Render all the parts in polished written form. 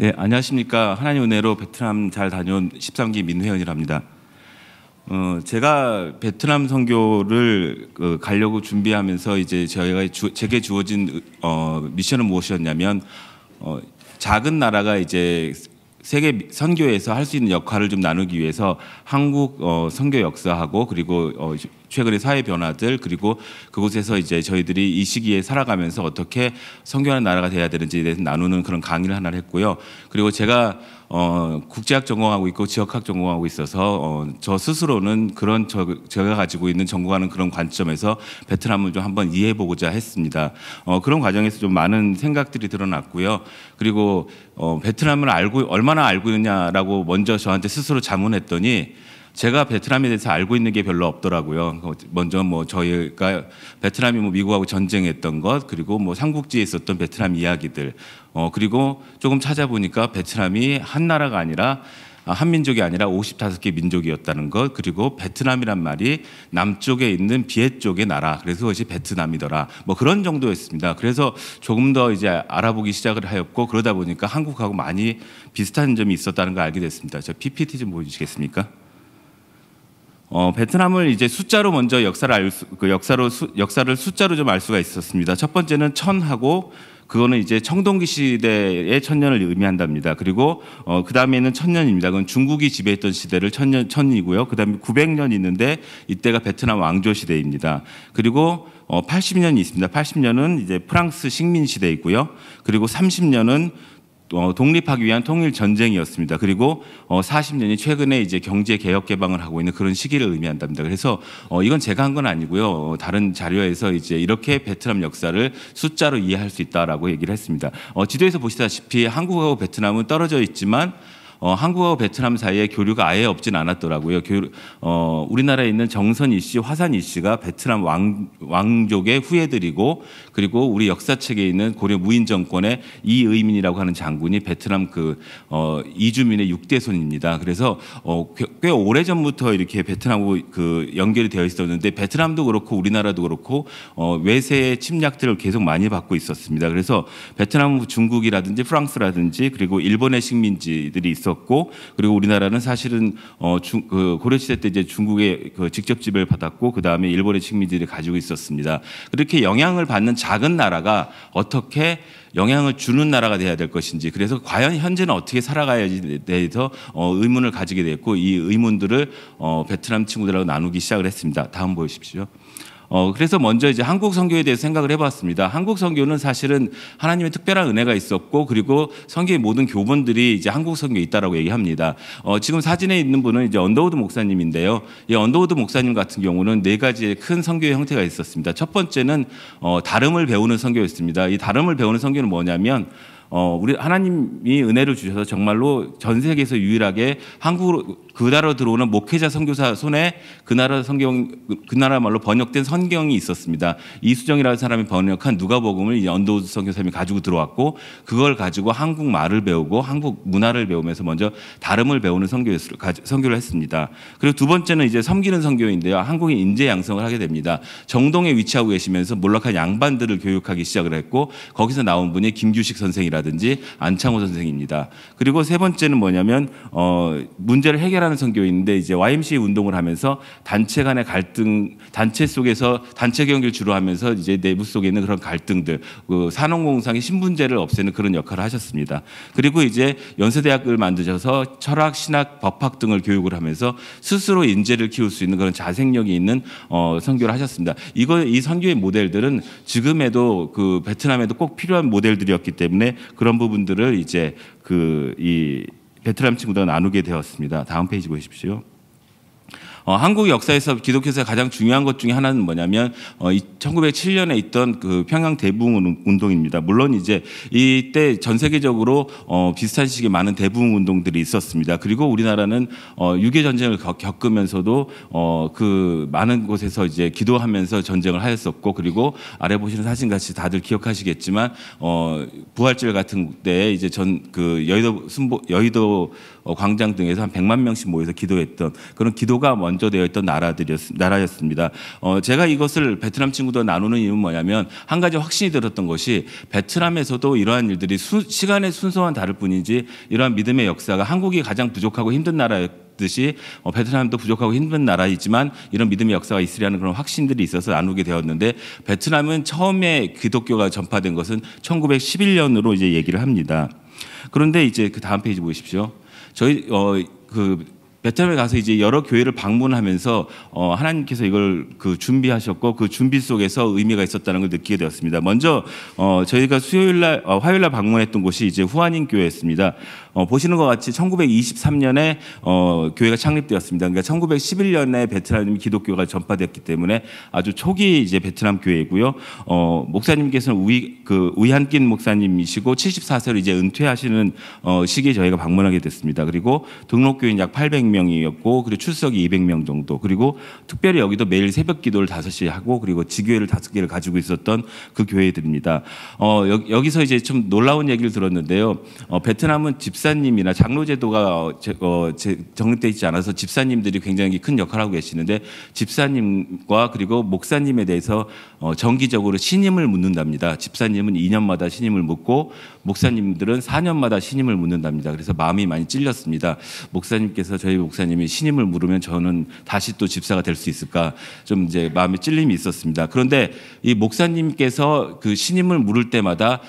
네, 안녕하십니까. 하나님 은혜로 베트남 잘 다녀온 13기 민회원이랍니다. 제가 베트남 선교를 가려고 준비하면서 이제 제게 주어진 미션은 무엇이었냐면 작은 나라가 이제 세계 선교에서 할 수 있는 역할을 좀 나누기 위해서 한국 선교 역사하고 그리고 최근의 사회 변화들 그리고 그곳에서 이제 저희들이 이 시기에 살아가면서 어떻게 선교하는 나라가 돼야 되는지에 대해서 나누는 그런 강의를 하나를 했고요. 그리고 제가 국제학 전공하고 있고 지역학 전공하고 있어서 저 스스로는 그런 제가 가지고 있는 전공하는 그런 관점에서 베트남을 좀 한번 이해해보고자 했습니다. 그런 과정에서 좀 많은 생각들이 드러났고요. 그리고 베트남을 얼마나 알고 있느냐라고 먼저 저한테 스스로 자문했더니 제가 베트남에 대해서 알고 있는 게 별로 없더라고요. 먼저 저희가 베트남이 미국하고 전쟁했던 것, 그리고 삼국지에 있었던 베트남 이야기들, 그리고 조금 찾아보니까 베트남이 한 나라가 아니라 한민족이 아니라 55개 민족이었다는 것, 그리고 베트남이란 말이 남쪽에 있는 비해 쪽의 나라, 그래서 그것이 베트남이더라. 그런 정도였습니다. 그래서 조금 더 이제 알아보기 시작을 하였고, 그러다 보니까 한국하고 많이 비슷한 점이 있었다는 걸 알게 됐습니다. 저 PPT 좀 보여주시겠습니까? 베트남을 이제 숫자로 먼저 역사를 숫자로 좀 알 수가 있었습니다. 첫 번째는 천하고 그거는 이제 청동기 시대의 천년을 의미한답니다. 그리고 그 다음에는 천년입니다. 그건 중국이 지배했던 시대를 천이고요. 그 다음에 900년 있는데 이때가 베트남 왕조 시대입니다. 그리고 80년이 있습니다. 80년은 이제 프랑스 식민 시대이고요. 그리고 30년은 독립하기 위한 통일 전쟁이었습니다. 그리고 40년이 최근에 이제 경제 개혁 개방을 하고 있는 그런 시기를 의미한답니다. 그래서 이건 제가 한 건 아니고요. 다른 자료에서 이제 이렇게 베트남 역사를 숫자로 이해할 수 있다라고 얘기를 했습니다. 지도에서 보시다시피 한국하고 베트남은 떨어져 있지만 한국하고 베트남 사이에 교류가 아예 없진 않았더라고요. 우리나라에 있는 정선 이씨, 화산 이씨가 베트남 왕족의 후예들이고, 그리고 우리 역사책에 있는 고려 무인 정권의 이의민이라고 하는 장군이 베트남 이주민의 6대손입니다. 그래서 꽤 오래 전부터 이렇게 베트남하고 연결이 되어 있었는데, 베트남도 그렇고 우리나라도 그렇고 외세의 침략들을 계속 많이 받고 있었습니다. 그래서 베트남, 중국이라든지 프랑스라든지 그리고 일본의 식민지들이 있었고, 그리고 우리나라는 사실은 고려시대 때 이제 중국의 직접 지배를 받았고, 그 다음에 일본의 식민지들이 가지고 있었습니다. 그렇게 영향을 받는 작은 나라가 어떻게 영향을 주는 나라가 돼야 될 것인지, 그래서 과연 현재는 어떻게 살아가야지에 대해서 의문을 가지게 됐고, 이 의문들을 베트남 친구들하고 나누기 시작을 했습니다. 다음 보여주십시오. 그래서 먼저 이제 한국 선교에 대해서 생각을 해봤습니다. 한국 선교는 사실은 하나님의 특별한 은혜가 있었고, 그리고 선교의 모든 교본들이 이제 한국 선교에 있다라고 얘기합니다. 지금 사진에 있는 분은 이제 언더우드 목사님인데요. 이 언더우드 목사님 같은 경우는 4가지의 큰 선교의 형태가 있었습니다. 첫 번째는 다름을 배우는 선교였습니다. 이 다름을 배우는 선교는 뭐냐면 우리 하나님이 은혜를 주셔서 정말로 전 세계에서 유일하게 한국으로 그 나라로 들어오는 목회자 선교사 손에 그 나라 말로 번역된 성경이 있었습니다. 이수정이라는 사람이 번역한 누가복음을 이 언더우드 선교사님이 가지고 들어왔고, 그걸 가지고 한국 말을 배우고 한국 문화를 배우면서 먼저 다름을 배우는 선교를 했습니다. 그리고 두 번째는 이제 섬기는 선교인데요. 한국인 인재 양성을 하게 됩니다. 정동에 위치하고 계시면서 몰락한 양반들을 교육하기 시작을 했고, 거기서 나온 분이 김규식 선생이라든지 안창호 선생입니다. 그리고 세 번째는 뭐냐면 문제를 해결하는 선교인데, 이제 YMCA 운동을 하면서 단체 간의 갈등, 단체 속에서 단체 경기를 주로 하면서 이제 내부 속에 있는 그런 갈등들, 산업공상의 신분제를 없애는 그런 역할을 하셨습니다. 그리고 이제 연세대학을 만드셔서 철학, 신학, 법학 등을 교육을 하면서 스스로 인재를 키울 수 있는 그런 자생력이 있는 선교를 하셨습니다. 이 선교의 모델들은 지금에도 베트남에도 꼭 필요한 모델들이었기 때문에 그런 부분들을 이제 이 베트남 친구들과 나누게 되었습니다. 다음 페이지 보십시오. 한국 역사에서 기독교에서 가장 중요한 것 중에 하나는 뭐냐면 1907년에 있던 평양 대부흥 운동입니다. 물론 이제 이때 전 세계적으로 비슷한 시기에 많은 대부흥 운동들이 있었습니다. 그리고 우리나라는 6.25 전쟁을 겪으면서도 많은 곳에서 이제 기도하면서 전쟁을 하였었고, 그리고 아래 보시는 사진 같이 다들 기억하시겠지만 부활절 같은 때에 이제 여의도 광장 등에서 한 100만 명씩 모여서 기도했던 그런 기도가 먼저 되어 있던 나라였습니다. 제가 이것을 베트남 친구들 나누는 이유는 뭐냐면 한 가지 확신이 들었던 것이 베트남에서도 이러한 일들이 시간의 순서만 다를 뿐이지 이러한 믿음의 역사가 한국이 가장 부족하고 힘든 나라였듯이 베트남도 부족하고 힘든 나라이지만 이런 믿음의 역사가 있으리라는 그런 확신들이 있어서 나누게 되었는데 베트남은 처음에 기독교가 전파된 것은 1911년으로 이제 얘기를 합니다. 그런데 이제 그 다음 페이지 보십시오. 저희 베트남에 가서 이제 여러 교회를 방문하면서 하나님께서 이걸 준비하셨고 그 준비 속에서 의미가 있었다는 걸 느끼게 되었습니다. 먼저 저희가 화요일 날 방문했던 곳이 이제 후아닌 교회였습니다. 보시는 것 같이 1923년에 교회가 창립되었습니다. 그러니까 1911년에 베트남 기독교가 전파됐기 때문에 아주 초기 이제 베트남 교회이고요. 목사님께서는 우이한낀 목사님이시고 74세로 이제 은퇴하시는 시기에 저희가 방문하게 됐습니다. 그리고 등록교인 약 800명이었고 그리고 출석이 200명 정도. 그리고 특별히 여기도 매일 새벽 기도를 5시에 하고 그리고 지교회를 5개를 가지고 있었던 그 교회들입니다. 여기서 이제 좀 놀라운 얘기를 들었는데요. 베트남은 집사님이나 장로 제도가 정립되어 있지 않아서 집사님들이 굉장히 큰 역할을 하고 계시는데 집사님과 그리고 목사님에 대해서 정기적으로 신임을 묻는답니다. 집사님은 2년마다 신임을 묻고 목사님들은 4년마다 신임을 묻는답니다. 그래서 마음이 많이 찔렸습니다. 저희 목사님이 신임을 물으면 저는 다시 또 집사가 될 수 있을까 좀 이제 마음에 찔림이 있었습니다. 그런데 이 목사님께서 그 신임을 물을 때마다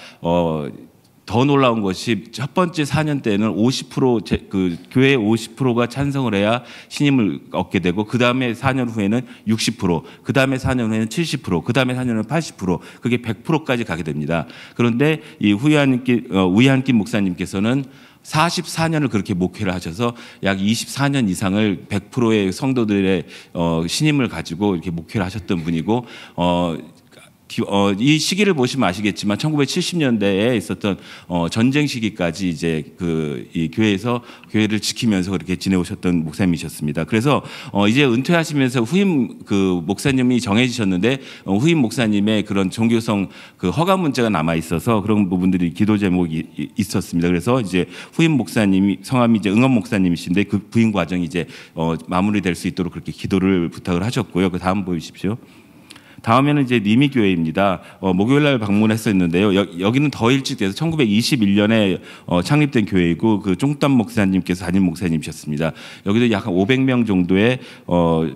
더 놀라운 것이 첫 번째 4년 때는 50% 그 교회 50%가 찬성을 해야 신임을 얻게 되고 그 다음에 4년 후에는 60%, 그 다음에 4년 후에는 70%, 그 다음에 4년은 80%, 그게 100%까지 가게 됩니다. 그런데 이 우이한낀 목사님께서는 44년을 그렇게 목회를 하셔서 약 24년 이상을 100%의 성도들의 신임을 가지고 이렇게 목회를 하셨던 분이고 이 시기를 보시면 아시겠지만 1970년대에 있었던 전쟁 시기까지 이제 이 교회를 지키면서 그렇게 지내오셨던 목사님이셨습니다. 그래서 이제 은퇴하시면서 후임 목사님이 정해지셨는데 후임 목사님의 그런 종교성 허가 문제가 남아 있어서 그런 부분들이 기도 제목이 있었습니다. 그래서 이제 후임 목사님이 성함이 이제 응원 목사님이신데 그 부임 과정이 이제 마무리될 수 있도록 그렇게 기도를 부탁을 하셨고요. 그 다음 보여주십시오. 다음에는 이제 니미교회입니다. 목요일 날 방문했었는데요. 여기는 더 일찍 돼서 1921년에 창립된 교회이고 그 쫑담 목사님께서 담임 목사님이셨습니다. 여기도 약 500명 정도의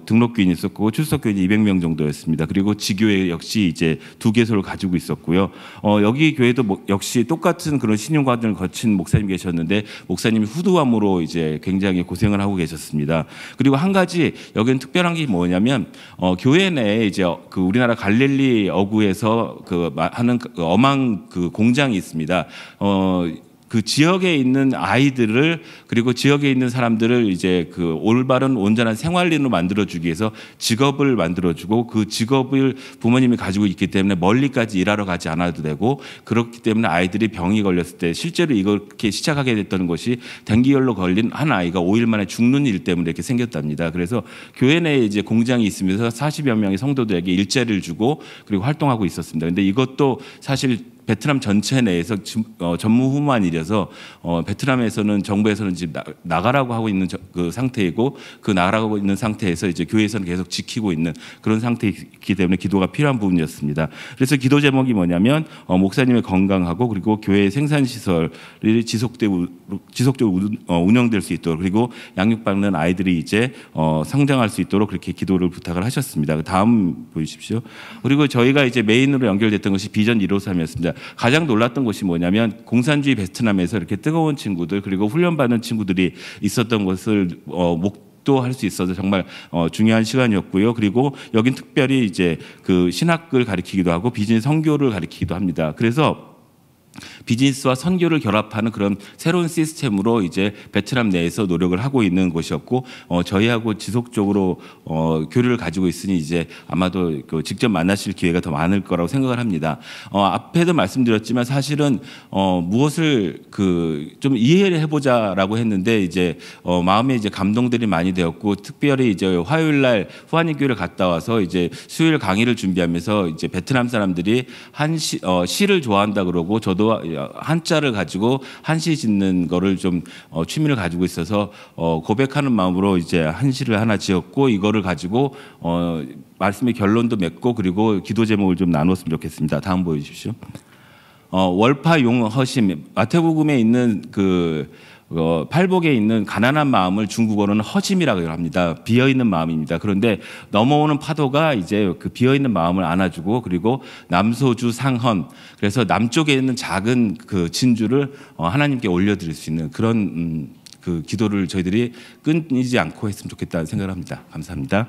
등록교인이 있었고 출석교인이 200명 정도였습니다. 그리고 지교회 역시 이제 2개소를 가지고 있었고요. 여기 교회도 역시 똑같은 그런 신용 과정을 거친 목사님 계셨는데 목사님이 후두암으로 이제 굉장히 고생을 하고 계셨습니다. 그리고 한 가지 여기는 특별한 게 뭐냐면 교회 내에 이제 우리나라 갈릴리 어구에서 하는 어망 공장이 있습니다. 그 지역에 있는 아이들을 그리고 지역에 있는 사람들을 이제 올바른 온전한 생활인으로 만들어주기 위해서 직업을 만들어주고 그 직업을 부모님이 가지고 있기 때문에 멀리까지 일하러 가지 않아도 되고 그렇기 때문에 아이들이 병이 걸렸을 때 실제로 이렇게 시작하게 됐던 것이 댕기열로 걸린 한 아이가 5일 만에 죽는 일 때문에 이렇게 생겼답니다. 그래서 교회 내에 이제 공장이 있으면서 40여 명의 성도들에게 일자리를 주고 그리고 활동하고 있었습니다. 그런데 이것도 사실 베트남 전체 내에서 전무후무한 일이어서 베트남에서는 정부에서는 지금 나가라고 하고 있는 그 상태이고 그 나가라고 있는 상태에서 이제 교회에서는 계속 지키고 있는 그런 상태이기 때문에 기도가 필요한 부분이었습니다. 그래서 기도 제목이 뭐냐면 목사님의 건강하고 그리고 교회의 생산 시설이 지속적으로 운영될 수 있도록 그리고 양육받는 아이들이 이제 성장할 수 있도록 그렇게 기도를 부탁을 하셨습니다. 다음 보여주십시오. 그리고 저희가 이제 메인으로 연결됐던 것이 비전 153이었습니다. 가장 놀랐던 것이 뭐냐면 공산주의 베트남에서 이렇게 뜨거운 친구들 그리고 훈련받은 친구들이 있었던 것을 목도할 수 있어서 정말 중요한 시간이었고요. 그리고 여긴 특별히 이제 신학을 가르치기도 하고 비즈니스 선교를 가르치기도 합니다. 그래서 비즈니스와 선교를 결합하는 그런 새로운 시스템으로 이제 베트남 내에서 노력을 하고 있는 곳이었고 저희하고 지속적으로 교류를 가지고 있으니 이제 아마도 직접 만나실 기회가 더 많을 거라고 생각을 합니다. 앞에도 말씀드렸지만 사실은 무엇을 좀 이해를 해보자라고 했는데 이제 마음에 이제 감동들이 많이 되었고 특별히 이제 화요일 날 후아닌 교회를 갔다 와서 이제 수요일 강의를 준비하면서 이제 베트남 사람들이 시를 좋아한다 그러고 저도 저도 한자를 가지고 한시 짓는 거를 좀 취미를 가지고 있어서 고백하는 마음으로 이제 한시를 하나 지었고 이거를 가지고 말씀의 결론도 맺고 그리고 기도 제목을 좀 나눴으면 좋겠습니다. 다음 보여주십시오. 월파 용 허심 마태복음에 있는 팔복에 있는 가난한 마음을 중국어로는 허심이라고 합니다. 비어 있는 마음입니다. 그런데 넘어오는 파도가 이제 그 비어 있는 마음을 안아주고 그리고 남소주 상헌 그래서 남쪽에 있는 작은 그 진주를 하나님께 올려드릴 수 있는 그런 그 기도를 저희들이 끊이지 않고 했으면 좋겠다는 생각을 합니다. 감사합니다.